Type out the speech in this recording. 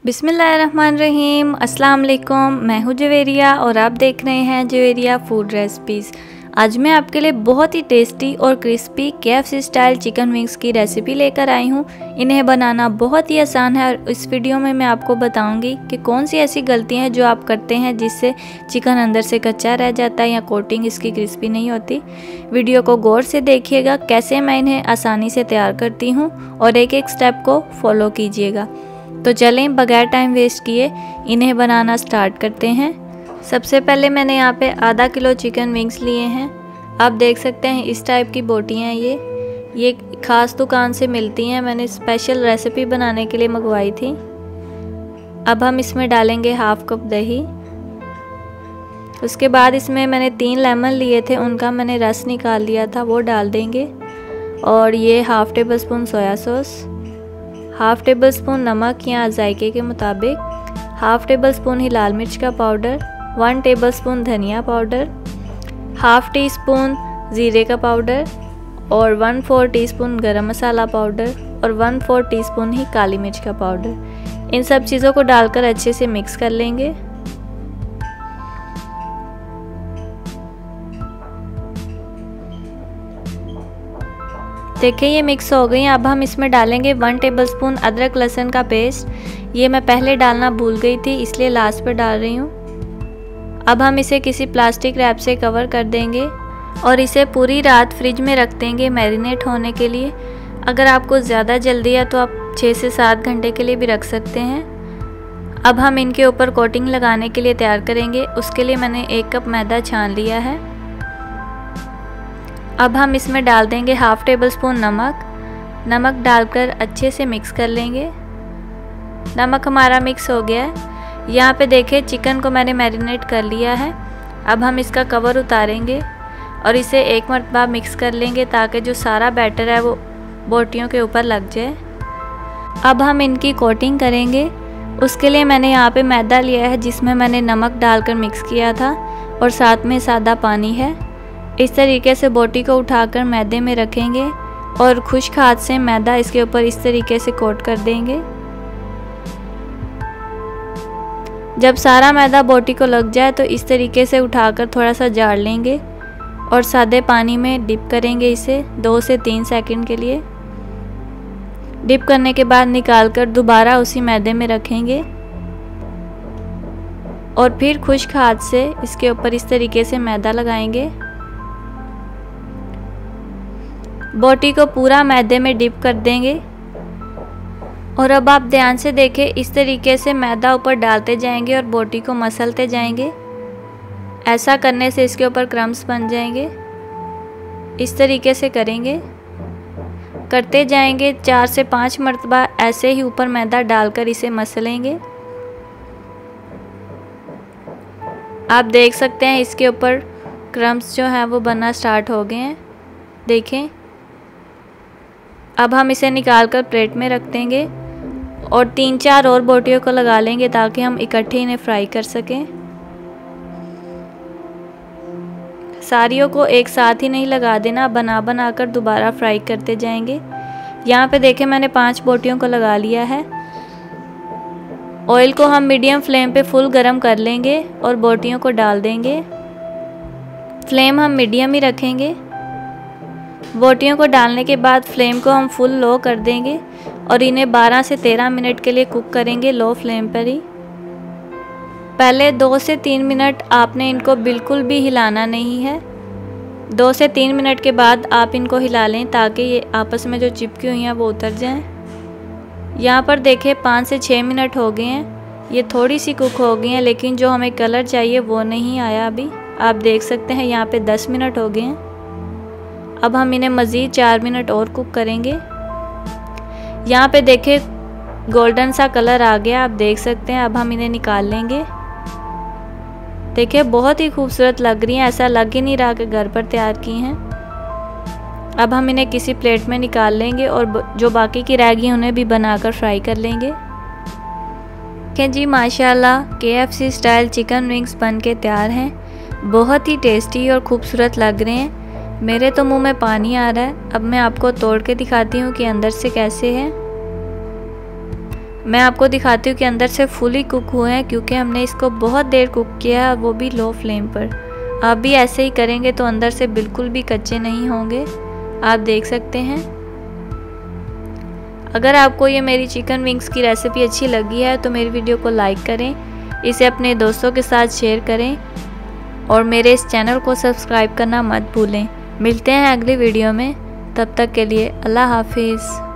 बिस्मिल्लाहिर्रहमानिर्रहीम। अस्सलाम वालेकुम। मैं हूँ जवेरिया और आप देख रहे हैं जवेरिया फूड रेसिपीज़। आज मैं आपके लिए बहुत ही टेस्टी और crispy KFC style chicken wings की रेसिपी लेकर आई हूँ। इन्हें बनाना बहुत ही आसान है और इस वीडियो में मैं आपको बताऊंगी कि कौन सी ऐसी गलतियाँ हैं जो आप करते हैं जिससे चिकन अंदर से कच्चा रह जाता है या कोटिंग इसकी क्रिस्पी नहीं होती। वीडियो को गौर से देखिएगा कैसे मैं इन्हें आसानी से तैयार करती हूँ और एक एक स्टेप को फॉलो कीजिएगा। तो चलें बगैर टाइम वेस्ट किए इन्हें बनाना स्टार्ट करते हैं। सबसे पहले मैंने यहाँ पे आधा किलो चिकन विंग्स लिए हैं। आप देख सकते हैं इस टाइप की बोटियाँ ये ख़ास दुकान से मिलती हैं, मैंने स्पेशल रेसिपी बनाने के लिए मंगवाई थी। अब हम इसमें डालेंगे हाफ कप दही। उसके बाद इसमें मैंने 3 लेमन लिए थे, उनका मैंने रस निकाल लिया था, वो डाल देंगे। और ये half table spoon soya sauce, half table spoon नमक या जायके के मुताबिक, हाफ़ टेबल स्पून ही लाल मिर्च का पाउडर, 1 टेबल स्पून धनिया पाउडर, हाफ़ टी स्पून ज़ीरे का पाउडर और 1/4 टीस्पून गरम मसाला पाउडर और 1/4 टीस्पून ही काली मिर्च का पाउडर। इन सब चीज़ों को डालकर अच्छे से मिक्स कर लेंगे। देखिए ये मिक्स हो गई। अब हम इसमें डालेंगे 1 टेबलस्पून अदरक लहसुन का पेस्ट। ये मैं पहले डालना भूल गई थी इसलिए लास्ट पर डाल रही हूँ। अब हम इसे किसी प्लास्टिक रैप से कवर कर देंगे और इसे पूरी रात फ्रिज में रख देंगे मैरिनेट होने के लिए। अगर आपको ज़्यादा जल्दी है तो आप 6 से 7 घंटे के लिए भी रख सकते हैं। अब हम इनके ऊपर कोटिंग लगाने के लिए तैयार करेंगे। उसके लिए मैंने 1 कप मैदा छान लिया है। अब हम इसमें डाल देंगे हाफ़ टेबल स्पून नमक डालकर अच्छे से मिक्स कर लेंगे। नमक हमारा मिक्स हो गया है। यहाँ पे देखिए चिकन को मैंने मैरिनेट कर लिया है। अब हम इसका कवर उतारेंगे और इसे एक मरतबा मिक्स कर लेंगे ताकि जो सारा बैटर है वो बोटियों के ऊपर लग जाए। अब हम इनकी कोटिंग करेंगे। उसके लिए मैंने यहाँ पे मैदा लिया है जिसमें मैंने नमक डालकर मिक्स किया था और साथ में सादा पानी है। इस तरीके से बोटी को उठाकर मैदे में रखेंगे और खुश्क हाथ से मैदा इसके ऊपर इस तरीके से कोट कर देंगे। जब सारा मैदा बोटी को लग जाए तो इस तरीके से उठाकर थोड़ा सा झाड़ लेंगे और सादे पानी में डिप करेंगे इसे 2 से 3 सेकंड के लिए। डिप करने के बाद निकालकर दोबारा उसी मैदे में रखेंगे और फिर खुश्क हाथ से इसके ऊपर इस तरीके से मैदा लगाएंगे। बोटी को पूरा मैदे में डिप कर देंगे और अब आप ध्यान से देखें, इस तरीके से मैदा ऊपर डालते जाएंगे और बोटी को मसलते जाएंगे। ऐसा करने से इसके ऊपर क्रम्स बन जाएंगे। इस तरीके से करेंगे, करते जाएंगे 4 से 5 मरतबा ऐसे ही ऊपर मैदा डालकर इसे मसलेंगे। आप देख सकते हैं इसके ऊपर क्रम्स जो हैं वो बनना स्टार्ट हो गए हैं, देखें। अब हम इसे निकालकर प्लेट में रख देंगे और 3-4 और बोटियों को लगा लेंगे ताकि हम इकट्ठे इन्हें फ्राई कर सकें। सारियों को एक साथ ही नहीं लगा देना, बना कर दोबारा फ्राई करते जाएंगे। यहाँ पे देखें मैंने 5 बोटियों को लगा लिया है। ऑयल को हम मीडियम फ्लेम पे फुल गरम कर लेंगे और बोटियों को डाल देंगे। फ्लेम हम मीडियम ही रखेंगे। बोटियों को डालने के बाद फ्लेम को हम फुल लो कर देंगे और इन्हें 12 से 13 मिनट के लिए कुक करेंगे लो फ्लेम पर ही। पहले 2 से 3 मिनट आपने इनको बिल्कुल भी हिलाना नहीं है। 2 से 3 मिनट के बाद आप इनको हिला लें ताकि ये आपस में जो चिपकी हुई हैं वो उतर जाएं। यहाँ पर देखें 5 से 6 मिनट हो गए हैं। ये थोड़ी सी कुक हो गई हैं लेकिन जो हमें कलर चाहिए वो नहीं आया अभी। आप देख सकते हैं यहाँ पे 10 मिनट हो गए हैं। अब हम इन्हें मज़ीद 4 मिनट और कुक करेंगे। यहाँ पे देखें गोल्डन सा कलर आ गया, आप देख सकते हैं। अब हम इन्हें निकाल लेंगे। देखिए बहुत ही खूबसूरत लग रही हैं, ऐसा लग ही नहीं रहा कि घर पर तैयार की हैं। अब हम इन्हें किसी प्लेट में निकाल लेंगे और जो बाकी की रह गई उन्हें भी बनाकर फ्राई कर लेंगे। क्या जी माशाल्लाह KFC स्टाइल चिकन विंग्स बन के तैयार हैं। बहुत ही टेस्टी और खूबसूरत लग रहे हैं। मेरे तो मुंह में पानी आ रहा है। अब मैं आपको तोड़ के दिखाती हूँ कि अंदर से कैसे है। मैं आपको दिखाती हूँ कि अंदर से फुली कुक हुए हैं, क्योंकि हमने इसको बहुत देर कुक किया है, वो भी लो फ्लेम पर। आप भी ऐसे ही करेंगे तो अंदर से बिल्कुल भी कच्चे नहीं होंगे। आप देख सकते हैं। अगर आपको ये मेरी चिकन विंग्स की रेसिपी अच्छी लगी है तो मेरी वीडियो को लाइक करें, इसे अपने दोस्तों के साथ शेयर करें और मेरे इस चैनल को सब्सक्राइब करना मत भूलें। मिलते हैं अगली वीडियो में, तब तक के लिए अल्लाह हाफिज़।